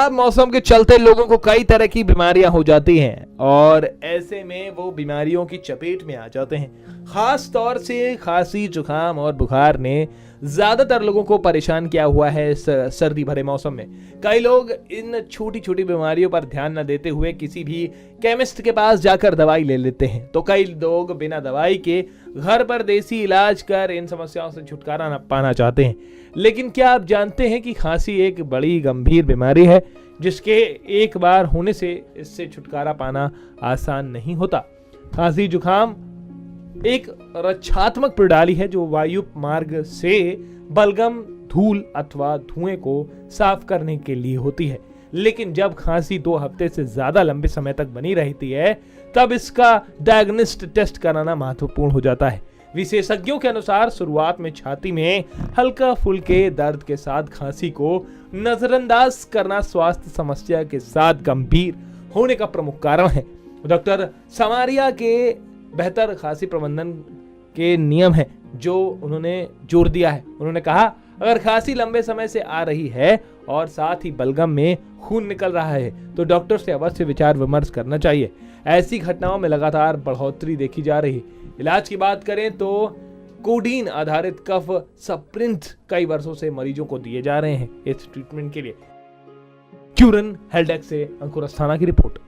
खराब मौसम के चलते लोगों को कई तरह की बीमारियां हो जाती हैं और ऐसे में वो बीमारियों की चपेट में आ जाते हैं। खास तौर से खांसी, जुकाम और बुखार ने ज्यादातर लोगों को परेशान किया हुआ है इस सर्दी भरे मौसम में। कई लोग इन छोटी छोटी बीमारियों पर ध्यान न देते हुए किसी भी केमिस्ट के पास जाकर दवाई ले लेते हैं, तो कई लोग बिना दवाई के घर पर देसी इलाज कर इन समस्याओं से छुटकारा पाना चाहते हैं। लेकिन क्या आप जानते हैं कि खांसी एक बड़ी गंभीर बीमारी है जिसके एक बार होने से इससे छुटकारा पाना आसान नहीं होता। खांसी जुकाम एक रक्षात्मक प्रणाली है जो वायु मार्ग से बलगम, धूल अथवा धुएं को साफ करने के लिए होती है। लेकिन जब खांसी 2 हफ्ते से ज्यादा लंबे समय तक बनी रहती है तब इसका डायग्नोस्ट टेस्ट कराना महत्वपूर्ण हो जाता है। विशेषज्ञों के अनुसार शुरुआत में छाती में हल्का फुल्के दर्द के साथ खांसी को नजरअंदाज करना स्वास्थ्य समस्या के साथ गंभीर होने का प्रमुख कारण है। डॉक्टर समारिया के बेहतर खांसी प्रबंधन के नियम है जो उन्होंने जोर दिया है। उन्होंने कहा, अगर खांसी लंबे समय से आ रही है और साथ ही बलगम में खून निकल रहा है तो डॉक्टर से अवश्य विचार विमर्श करना चाहिए। ऐसी घटनाओं में लगातार बढ़ोतरी देखी जा रही है। इलाज की बात करें तो कोडीन आधारित कफ सप्रिंट कई वर्षों से मरीजों को दिए जा रहे हैं इस ट्रीटमेंट के लिए। क्यूरन हेल्डेक से अंकुर अस्थाना की रिपोर्ट।